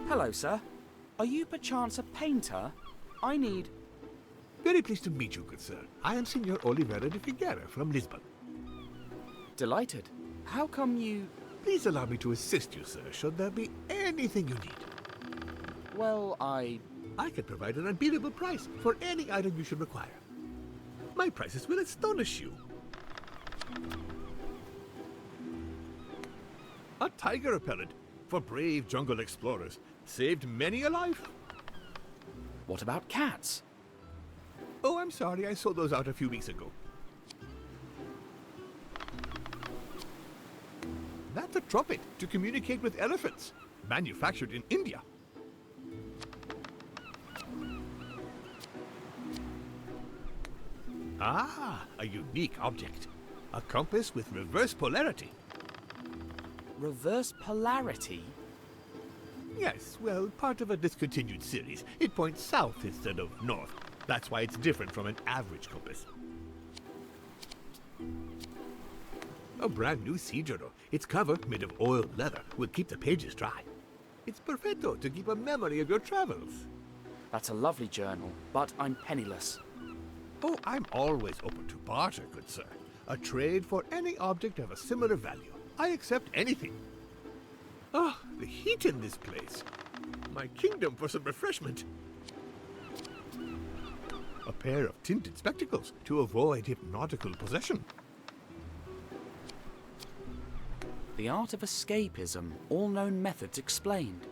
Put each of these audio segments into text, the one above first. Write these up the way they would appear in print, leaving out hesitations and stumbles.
Hello, sir. Are you perchance a painter? I need... Very pleased to meet you, good sir. I am Signor Oliveira de Figueira from Lisbon. Delighted. How come you... Please allow me to assist you, sir, should there be anything you need. Well, I can provide an unbeatable price for any item you should require. My prices will astonish you. A tiger repellent for brave jungle explorers. Saved many a life. What about cats? Oh, I'm sorry, I sold those out a few weeks ago. That's a trumpet to communicate with elephants, manufactured in India. Ah, a unique object. A compass with reverse polarity. Reverse polarity? Yes, well, part of a discontinued series. It points south instead of north. That's why it's different from an average compass. A brand new Cigars. Its cover, made of oiled leather, will keep the pages dry. It's perfecto to keep a memory of your travels. That's a lovely journal, but I'm penniless. Oh, I'm always open to barter, good sir. A trade for any object of a similar value. I accept anything. Ah, the heat in this place. My kingdom for some refreshment. A pair of tinted spectacles to avoid hypnotical possession. The art of escapism, all known methods explained.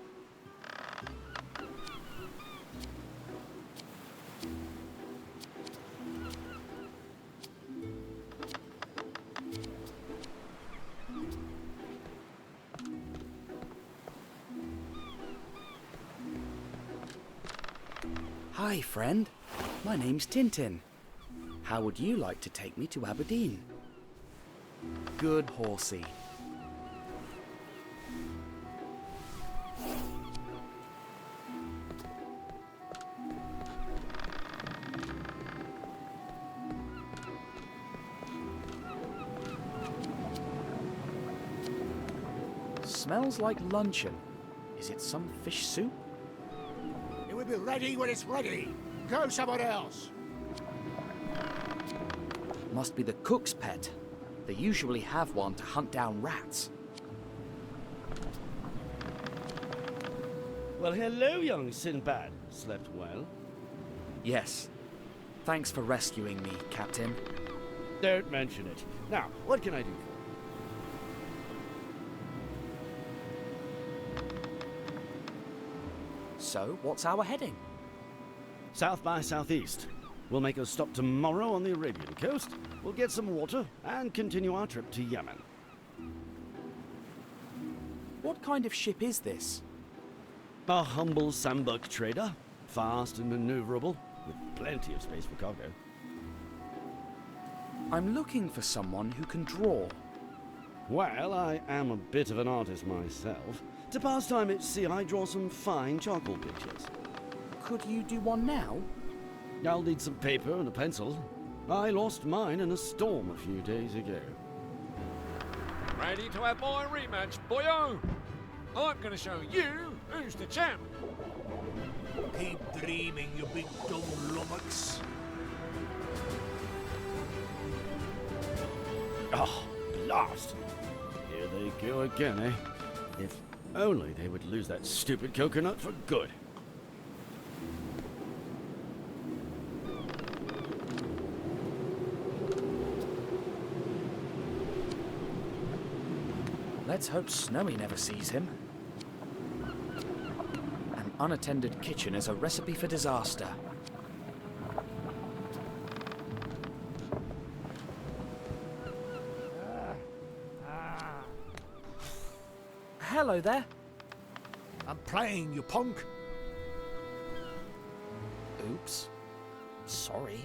Hi, friend. My name's Tintin. How would you like to take me to Aberdeen? Good horsey. Smells like luncheon. Is it some fish soup? It will be ready when it's ready. Go somewhere else. Must be the cook's pet. They usually have one to hunt down rats. Well, hello, young Sinbad. Slept well? Yes. Thanks for rescuing me, Captain. Don't mention it. Now, what can I do for you? So, what's our heading? South by southeast. We'll make a stop tomorrow on the Arabian coast. We'll get some water and continue our trip to Yemen. What kind of ship is this? A humble sandbug trader, fast and maneuverable, with plenty of space for cargo. I'm looking for someone who can draw. Well, I am a bit of an artist myself. To pass time at sea, I draw some fine charcoal pictures. Could you do one now? I'll need some paper and a pencil. I lost mine in a storm a few days ago. Ready to have my rematch, boyo? I'm gonna show you who's the champ. Keep dreaming, you big dumb lummox. Oh, blast! Here they go again, eh? If only they would lose that stupid coconut for good. Let's hope Snowy never sees him. An unattended kitchen is a recipe for disaster. Hello there. I'm playing, you punk. Oops. Sorry.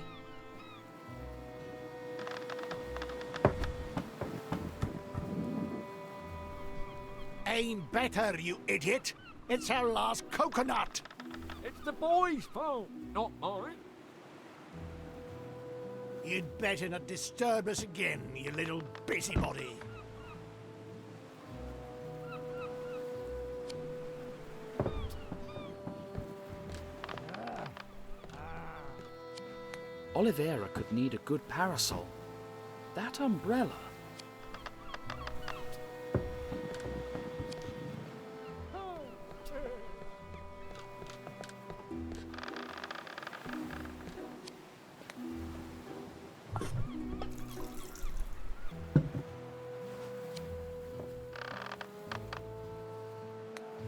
Aim better, you idiot. It's our last coconut. It's the boys' fault, not mine. You'd better not disturb us again, you little busybody. Oliveira could need a good parasol. That umbrella.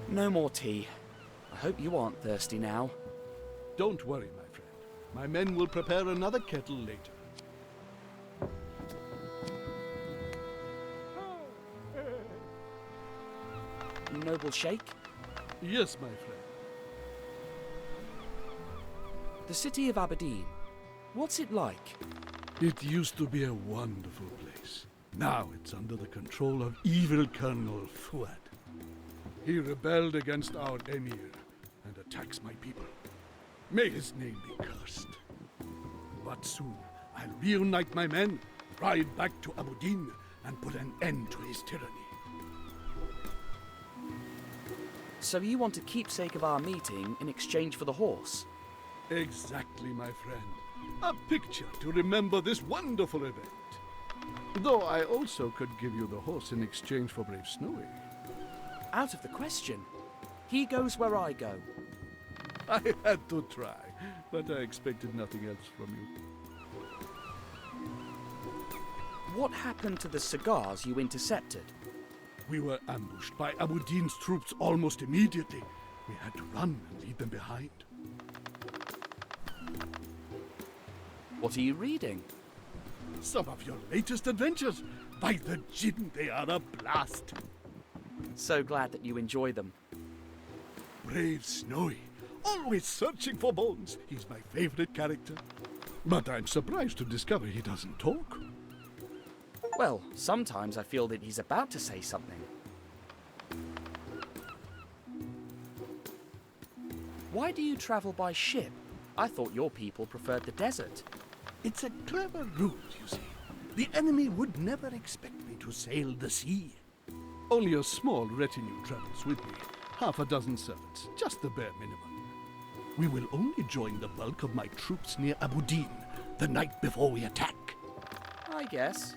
No more tea. I hope you aren't thirsty now. Don't worry, my friend. My men will prepare another kettle later. Noble Sheikh? Yes, my friend. The city of Aberdeen. What's it like? It used to be a wonderful place. Now it's under the control of evil Colonel Fuad. He rebelled against our emir and attacks my people. May his name be cursed. But soon I'll reunite my men, ride back to Aberdeen, and put an end to his tyranny. So you want a keepsake of our meeting in exchange for the horse? Exactly, my friend. A picture to remember this wonderful event. Though I also could give you the horse in exchange for Brave Snowy. Out of the question. He goes where I go. I had to try, but I expected nothing else from you. What happened to the cigars you intercepted? We were ambushed by Aberdeen's troops almost immediately. We had to run and leave them behind. What are you reading? Some of your latest adventures. By the Jinn, they are a blast. So glad that you enjoy them. Brave Snowy, always searching for bones. He's my favorite character. But I'm surprised to discover he doesn't talk. Well, sometimes I feel that he's about to say something. Why do you travel by ship? I thought your people preferred the desert. It's a clever route, you see. The enemy would never expect me to sail the sea. Only a small retinue travels with me. Half a dozen servants, just the bare minimum. We will only join the bulk of my troops near Aberdeen the night before we attack. I guess.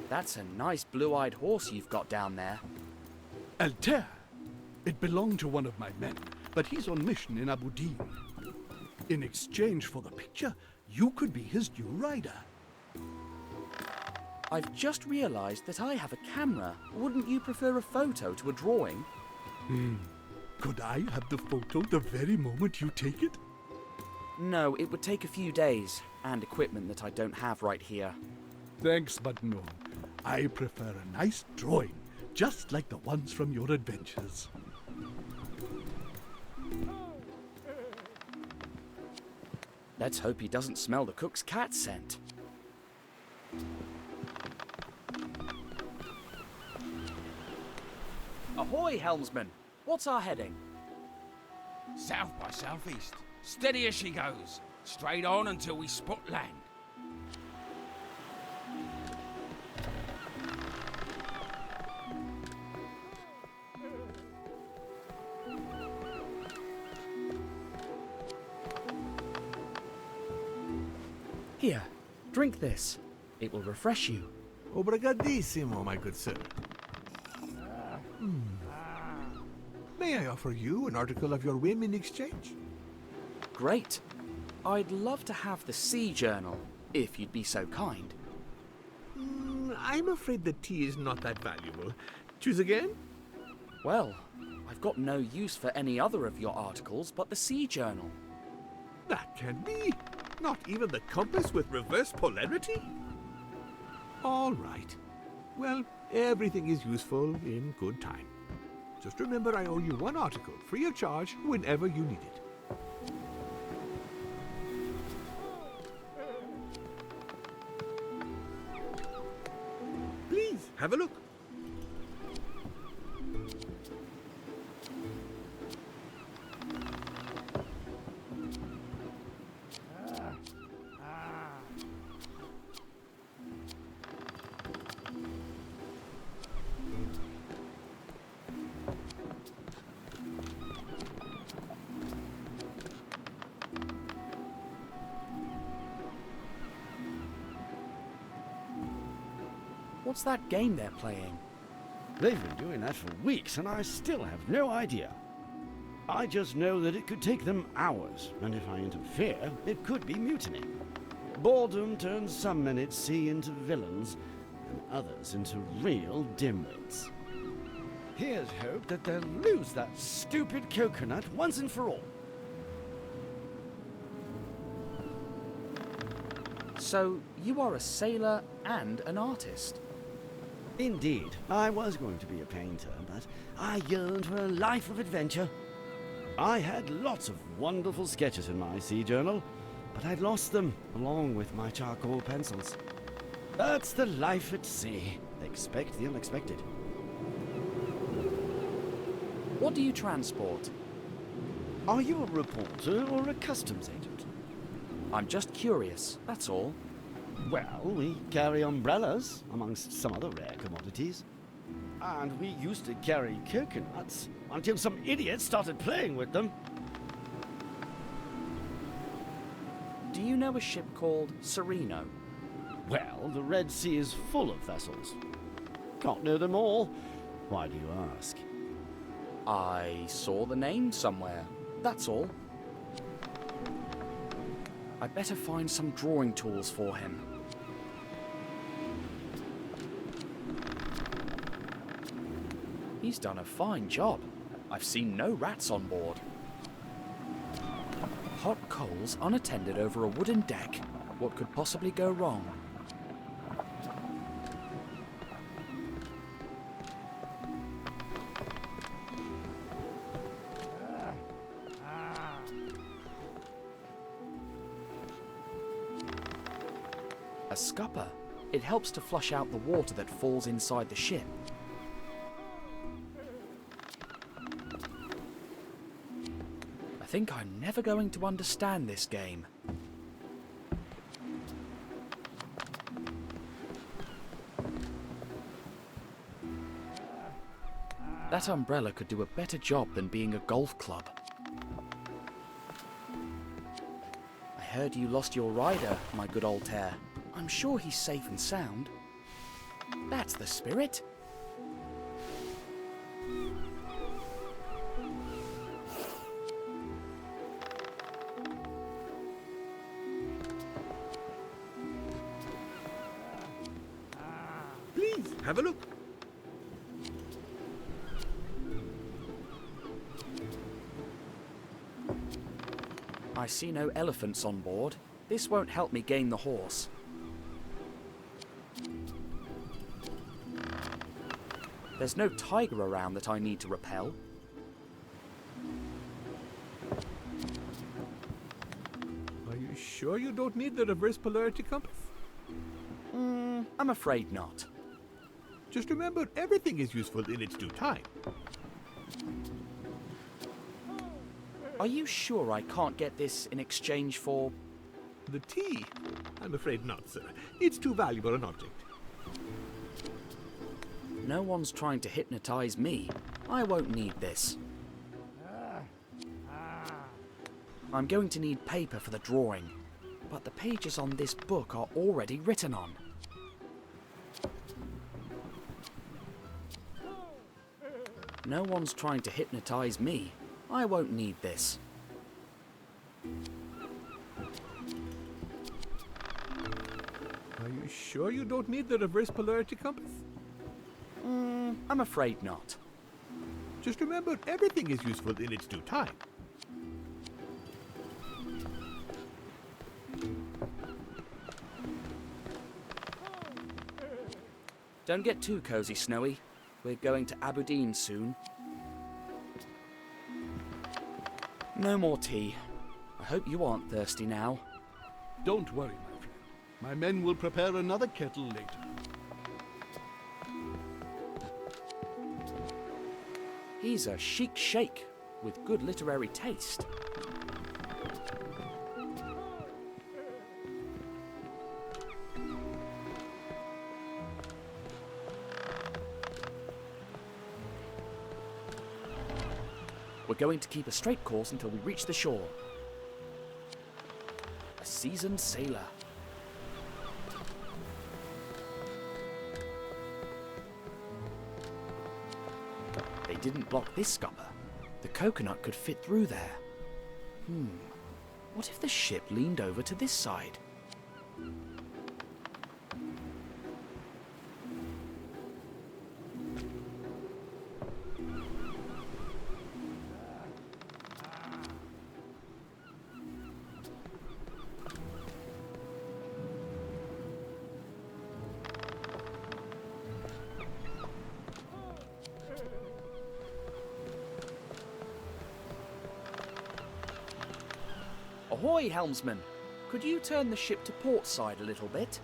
That's a nice blue-eyed horse you've got down there. Altair. It belonged to one of my men, but he's on mission in Aberdeen. In exchange for the picture, you could be his new rider. I've just realized that I have a camera. Wouldn't you prefer a photo to a drawing? Could I have the photo the very moment you take it? No, it would take a few days, and equipment that I don't have right here. Thanks, but no. I prefer a nice drawing, just like the ones from your adventures. Let's hope he doesn't smell the cook's cat scent. Ahoy, helmsman! What's our heading? South by southeast. Steady as she goes. Straight on until we spot land. Here, drink this. It will refresh you. Obrigadissimo, my good sir. May I offer you an article of your whim in exchange? Great. I'd love to have the Sea Journal, if you'd be so kind. I'm afraid the tea is not that valuable. Choose again? Well, I've got no use for any other of your articles but the Sea Journal. That can be. Not even the compass with reverse polarity? All right. Well, everything is useful in good time. Just remember I owe you one article, free of charge, whenever you need it. Please, have a look. What's that game they're playing? They've been doing that for weeks, and I still have no idea. I just know that it could take them hours, and if I interfere, it could be mutiny. Boredom turns some men at sea into villains, and others into real dimwits. Here's hope that they'll lose that stupid coconut once and for all. So, you are a sailor and an artist? Indeed, I was going to be a painter, but I yearned for a life of adventure. I had lots of wonderful sketches in my sea journal, but I'd lost them along with my charcoal pencils. That's the life at sea. Expect the unexpected. What do you transport? Are you a reporter or a customs agent? I'm just curious, that's all. Well, we carry umbrellas, amongst some other rare commodities. And we used to carry coconuts until some idiot started playing with them. Do you know a ship called Sereno? Well, the Red Sea is full of vessels. Can't know them all. Why do you ask? I saw the name somewhere, that's all. I'd better find some drawing tools for him. He's done a fine job. I've seen no rats on board. Hot coals unattended over a wooden deck. What could possibly go wrong? A scupper. It helps to flush out the water that falls inside the ship. I think I'm never going to understand this game. That umbrella could do a better job than being a golf club. I heard you lost your rider, my good old Tear. I'm sure he's safe and sound. That's the spirit. Please, have a look. I see no elephants on board. This won't help me gain the horse. There's no tiger around that I need to repel. Are you sure you don't need the reverse polarity compass? I'm afraid not. Just remember, everything is useful in its due time. Are you sure I can't get this in exchange for... The tea? I'm afraid not, sir. It's too valuable an object. No one's trying to hypnotize me. I won't need this. I'm going to need paper for the drawing, but the pages on this book are already written on. No one's trying to hypnotize me. I won't need this. Are you sure you don't need the reverse polarity compass? I'm afraid not. Just remember, everything is useful in its due time. Don't get too cozy, Snowy. We're going to Aberdeen soon. No more tea. I hope you aren't thirsty now. Don't worry, my friend. My men will prepare another kettle later. He's a chic sheikh with good literary taste. We're going to keep a straight course until we reach the shore. A seasoned sailor. didn't block this scupper, the coconut could fit through there. What if the ship leaned over to this side? Ahoy, helmsman! Could you turn the ship to port side a little bit?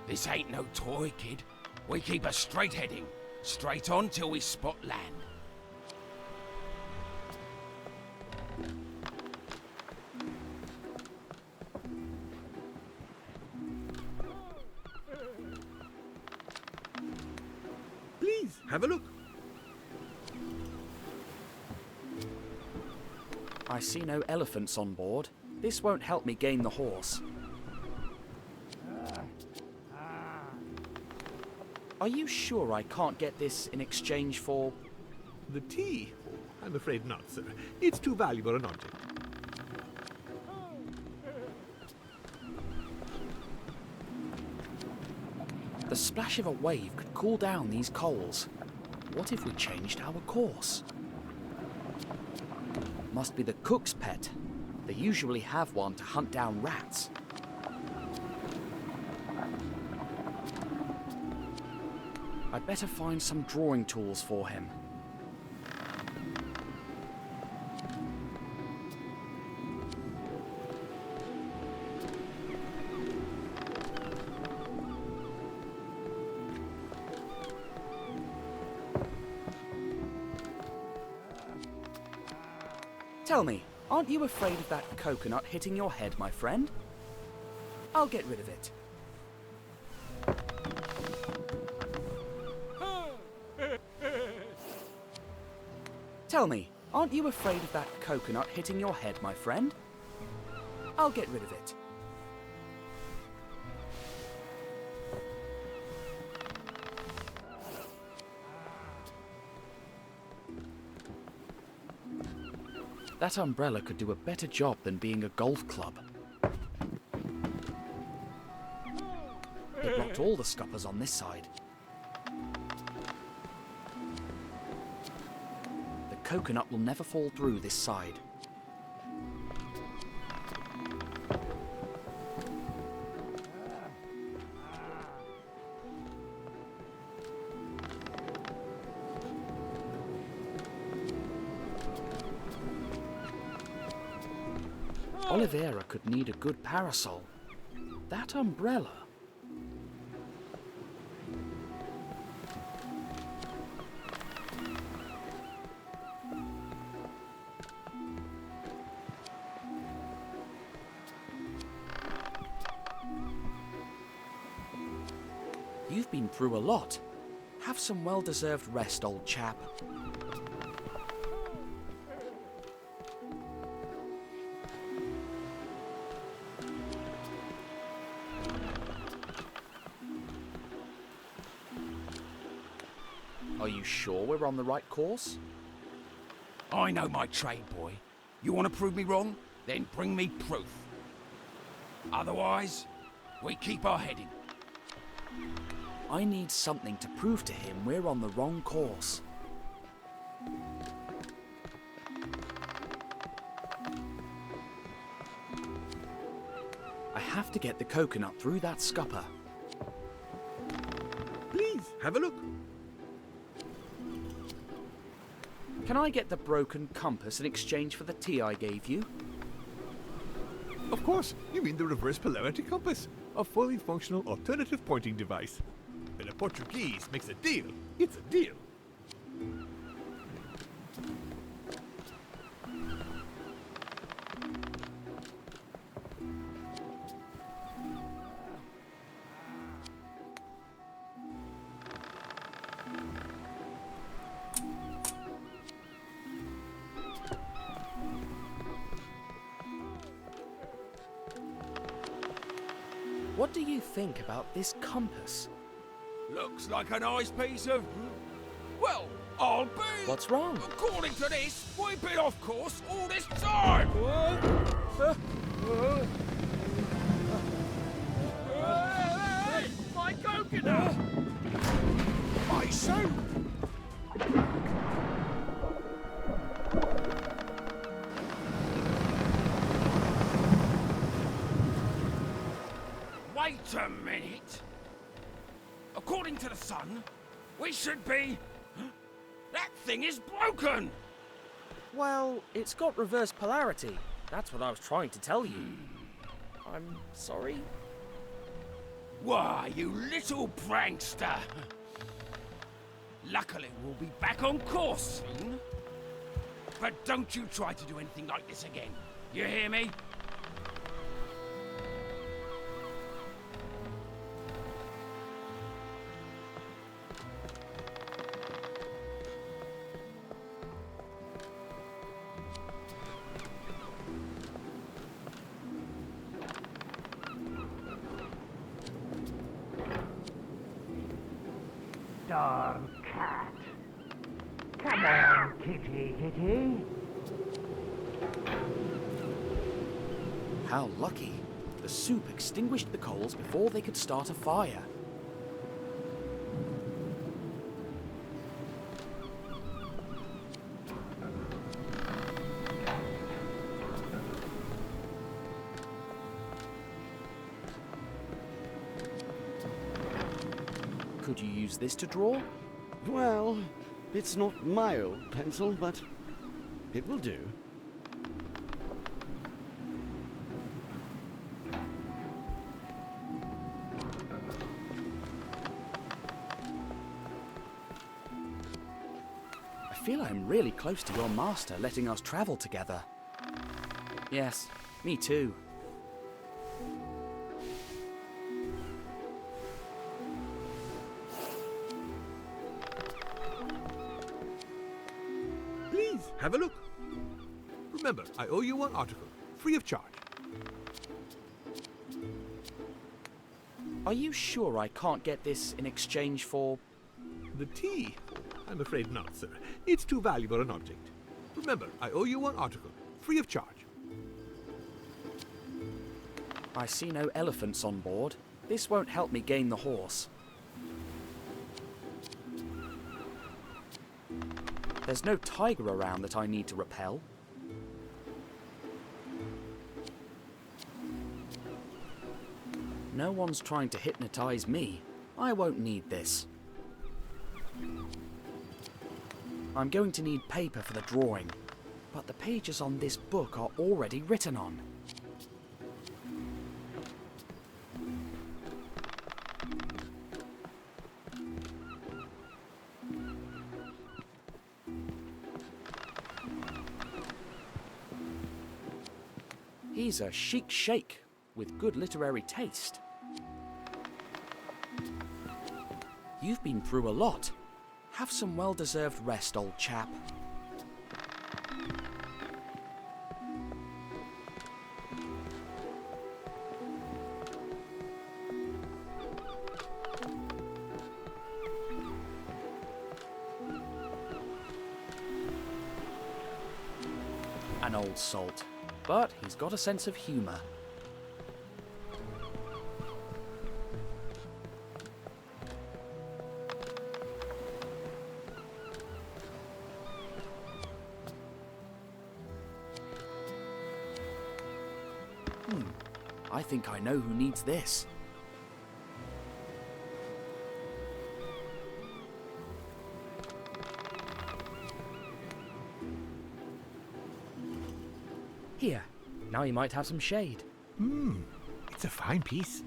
This ain't no toy, kid. We keep a straight heading. Straight on till we spot land. Please, have a look. I see no elephants on board. This won't help me gain the horse. Are you sure I can't get this in exchange for... The tea? I'm afraid not, sir. It's too valuable an object. The splash of a wave could cool down these coals. What if we changed our course? Must be the cook's pet. They usually have one to hunt down rats. I'd better find some drawing tools for him. Tell me, aren't you afraid of that coconut hitting your head, my friend? I'll get rid of it. Tell me, aren't you afraid of that coconut hitting your head, my friend? I'll get rid of it. That umbrella could do a better job than being a golf club. It blocked all the scuppers on this side. The coconut will never fall through this side. Oliveira could need a good parasol. That umbrella... You've been through a lot. Have some well-deserved rest, old chap. Are you sure we're on the right course? I know my trade, boy. You want to prove me wrong? Then bring me proof. Otherwise, we keep our heading. I need something to prove to him we're on the wrong course. I have to get the coconut through that scupper. Please, have a look. Can I get the broken compass in exchange for the tea I gave you? Of course, you mean the reverse polarity compass, a fully functional alternative pointing device. When a Portuguese makes a deal, it's a deal. What do you think about this compass? Looks like a nice piece of... Well, I'll be... What's wrong? According to this, we've been off course all this time! Hey, my coconut! My soup! Wait a minute! According to the sun, we should be... That thing is broken! Well, it's got reverse polarity. That's what I was trying to tell you. I'm sorry. Why, you little prankster! Luckily, we'll be back on course soon. But don't you try to do anything like this again. You hear me? Darn cat. Come on, kitty, kitty. How lucky. The soup extinguished the coals before they could start a fire. Could you use this to draw? Well, it's not my old pencil, but it will do. I feel I'm really close to your master letting us travel together. Yes, me too. Please, have a look. Remember, I owe you one article, free of charge. Are you sure I can't get this in exchange for... The tea? I'm afraid not, sir. It's too valuable an object. Remember, I owe you one article, free of charge. I see no elephants on board. This won't help me gain the horse. There's no tiger around that I need to repel. No one's trying to hypnotize me. I won't need this. I'm going to need paper for the drawing, but the pages on this book are already written on. He's a chic sheikh with good literary taste. You've been through a lot. Have some well-deserved rest, old chap. An old salt, but he's got a sense of humour. I think I know who needs this. Here, now you might have some shade. It's a fine piece.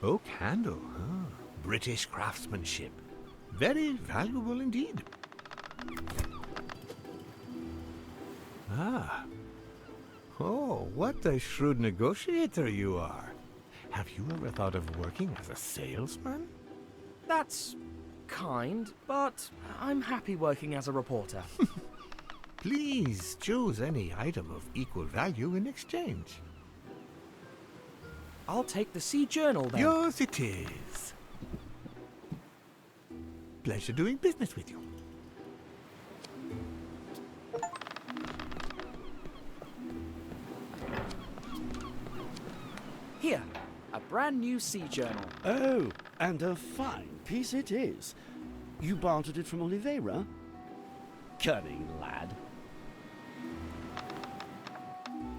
Oak handle, huh? British craftsmanship. Very valuable indeed. Ah. Oh, what a shrewd negotiator you are. Have you ever thought of working as a salesman? That's kind, but I'm happy working as a reporter. Please choose any item of equal value in exchange. I'll take the Sea Journal then. Yours it is. Pleasure doing business with you. brand new sea journal. Oh, and a fine piece it is. You bartered it from Oliveira? Cunning lad.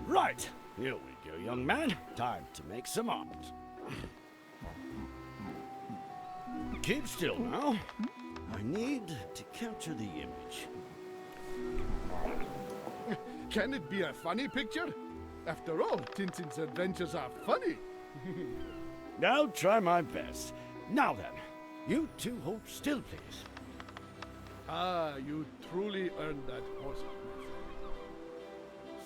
Right, here we go, young man. Time to make some art. Keep still now. I need to capture the image. Can it be a funny picture? After all, Tintin's adventures are funny. I'll try my best. Now then, you two hold still, please. Ah, you truly earned that horse.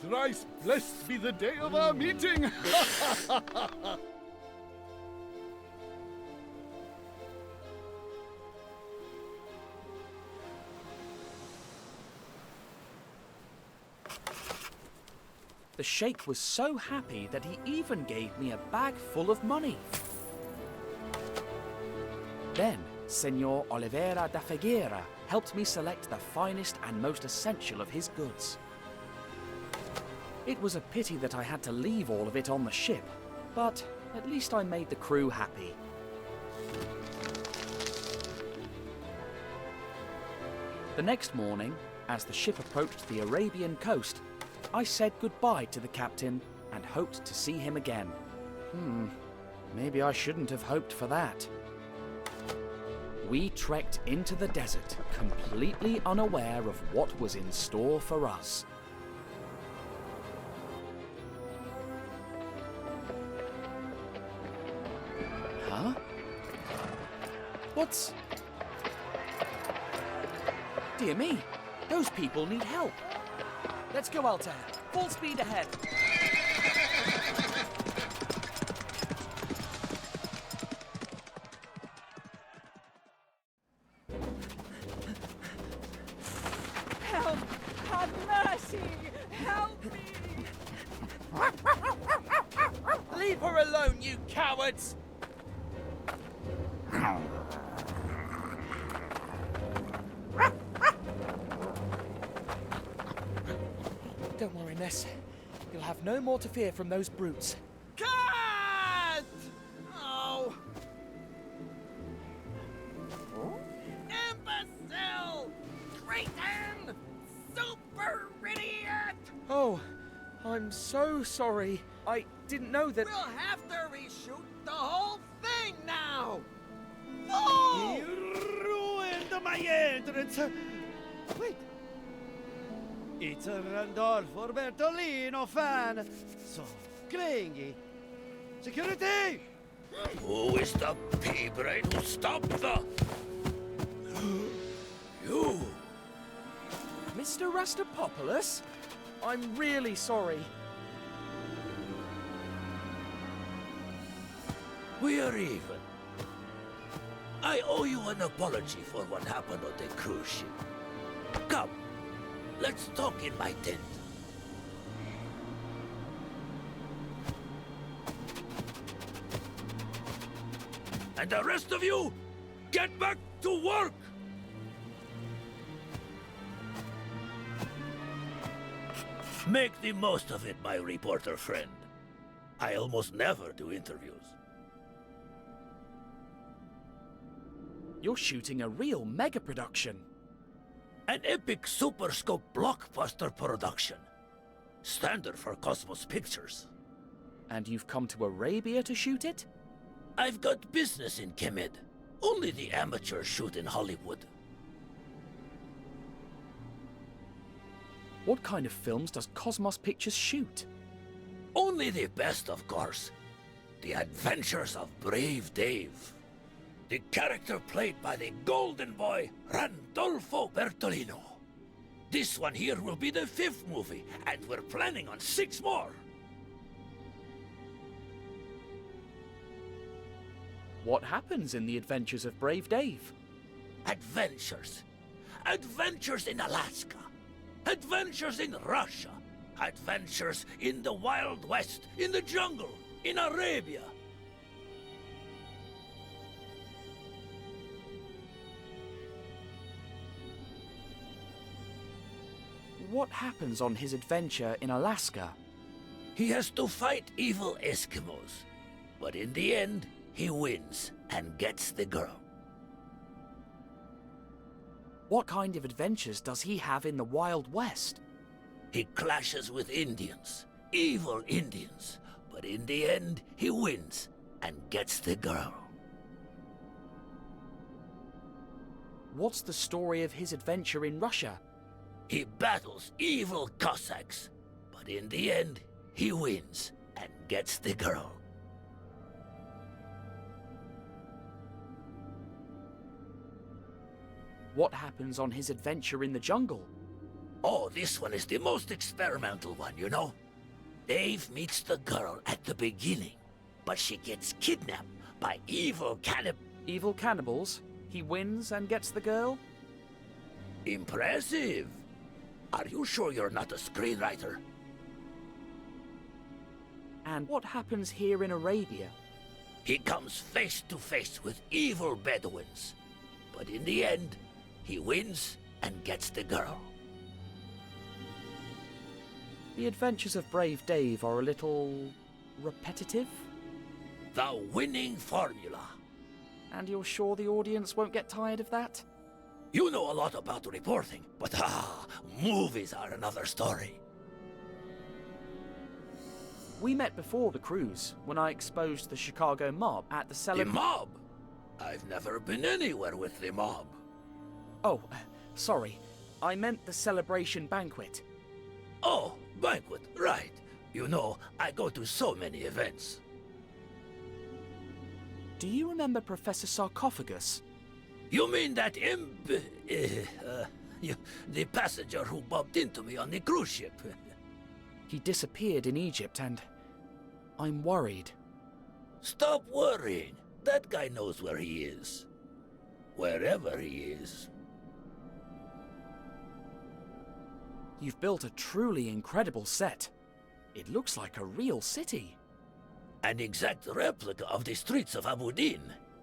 Thrice blessed be the day of our meeting! The sheikh was so happy that he even gave me a bag full of money. Then, Senor Oliveira da Figueira helped me select the finest and most essential of his goods. It was a pity that I had to leave all of it on the ship, but at least I made the crew happy. The next morning, as the ship approached the Arabian coast, I said goodbye to the captain and hoped to see him again. Maybe I shouldn't have hoped for that. We trekked into the desert, completely unaware of what was in store for us. Huh? What's... Dear me, those people need help. Let's go, Altair. Full speed ahead. Help! Have mercy! Help me! Leave her alone, you cowards! Don't worry, miss. You'll have no more to fear from those brutes. Cut! Oh! Imbecile! Traitor! Super idiot! Oh, I'm so sorry. I didn't know that... We'll have to reshoot the whole thing now! Fool! You ruined my entrance! Wait. It's a Randolfo Bertolino fan! So clingy! Security! Who is the pea-brain who stopped the... You! Mr. Rastapopoulos? I'm really sorry. We are even. I owe you an apology for what happened on the cruise ship. Come, let's talk in my tent. And the rest of you, get back to work! Make the most of it, my reporter friend. I almost never do interviews. You're shooting a real mega production. An epic Super Scope blockbuster production. Standard for Cosmos Pictures. And you've come to Arabia to shoot it? I've got business in Kemed. Only the amateurs shoot in Hollywood. What kind of films does Cosmos Pictures shoot? Only the best, of course. The adventures of Brave Dave. The character played by the golden boy, Randolfo Bertolino. This one here will be the 5th movie, and we're planning on 6 more. What happens in the adventures of Brave Dave? Adventures. Adventures in Alaska. Adventures in Russia. Adventures in the Wild West, in the jungle, in Arabia. What happens on his adventure in Alaska? He has to fight evil Eskimos. But in the end, he wins and gets the girl. What kind of adventures does he have in the Wild West? He clashes with Indians, evil Indians, but in the end, he wins and gets the girl. What's the story of his adventure in Russia? He battles evil Cossacks, but in the end, he wins and gets the girl. What happens on his adventure in the jungle? Oh, this one is the most experimental one, you know? Dave meets the girl at the beginning, but she gets kidnapped by evil cannibals. Evil cannibals? He wins and gets the girl? Impressive! Are you sure you're not a screenwriter? And what happens here in Arabia? He comes face to face with evil Bedouins, but in the end, he wins and gets the girl. The adventures of Brave Dave are a little repetitive. The winning formula. And you're sure the audience won't get tired of that? You know a lot about reporting, but movies are another story. We met before the cruise, when I exposed the Chicago mob at the The mob? I've never been anywhere with the mob. Oh, sorry. I meant the celebration banquet. Oh, banquet, right. You know, I go to so many events. Do you remember Professor Sarcophagus? You mean that the passenger who bumped into me on the cruise ship? He disappeared in Egypt and I'm worried. Stop worrying. That guy knows where he is. Wherever he is. You've built a truly incredible set. It looks like a real city. An exact replica of the streets of Abu Din.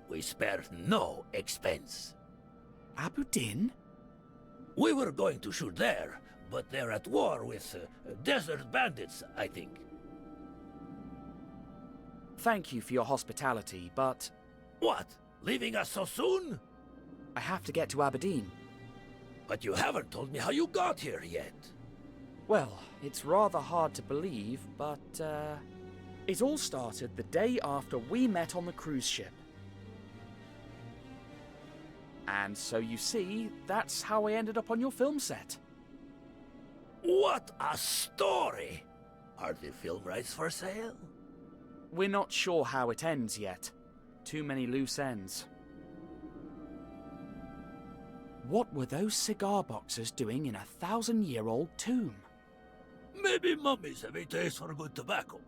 We spared no expense. Abu Din? We were going to shoot there, but they're at war with desert bandits, I think. Thank you for your hospitality, but... What? Leaving us so soon? I have to get to Aberdeen. But you haven't told me how you got here yet. Well, it's rather hard to believe, but, it all started the day after we met on the cruise ship. And so you see, that's how I ended up on your film set. What a story! Are the film rights for sale? We're not sure how it ends yet. Too many loose ends. What were those cigar boxes doing in a 1,000-year-old tomb? Maybe mummies have a taste for good tobacco.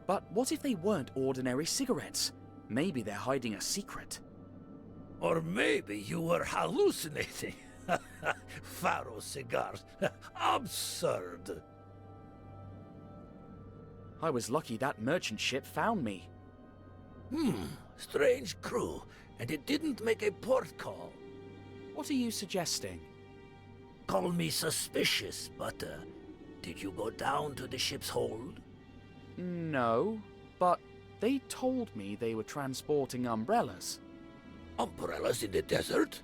But what if they weren't ordinary cigarettes? Maybe they're hiding a secret. Or maybe you were hallucinating. Pharaoh cigars. Absurd. I was lucky that merchant ship found me. Strange crew, and it didn't make a port call. What are you suggesting? Call me suspicious, but did you go down to the ship's hold? No, but they told me they were transporting umbrellas. Umbrellas in the desert?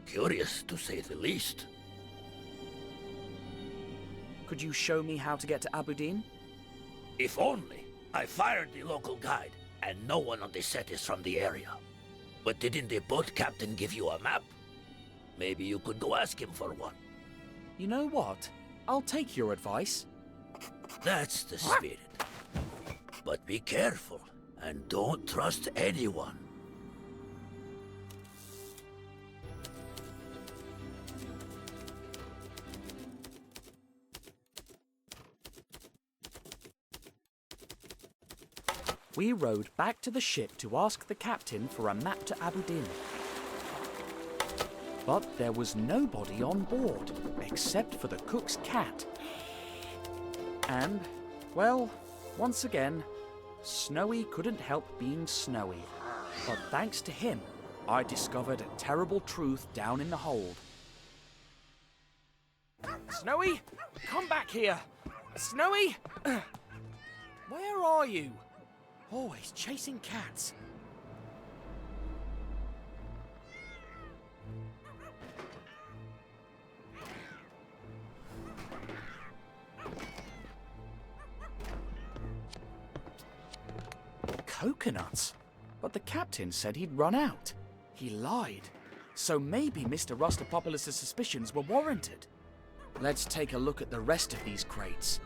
Curious to say the least. Could you show me how to get to Aberdeen? If only. I fired the local guide, and no one on the set is from the area. But didn't the boat captain give you a map? Maybe you could go ask him for one. You know what? I'll take your advice. That's the spirit. But be careful, and don't trust anyone. We rowed back to the ship to ask the captain for a map to Aberdeen. But there was nobody on board, except for the cook's cat. And, well, once again, Snowy couldn't help being snowy. But thanks to him, I discovered a terrible truth down in the hold. Snowy, come back here! Snowy! Where are you? Always chasing cats. Coconuts? But the captain said he'd run out. He lied. So maybe Mr. Rustopopoulos' suspicions were warranted. Let's take a look at the rest of these crates.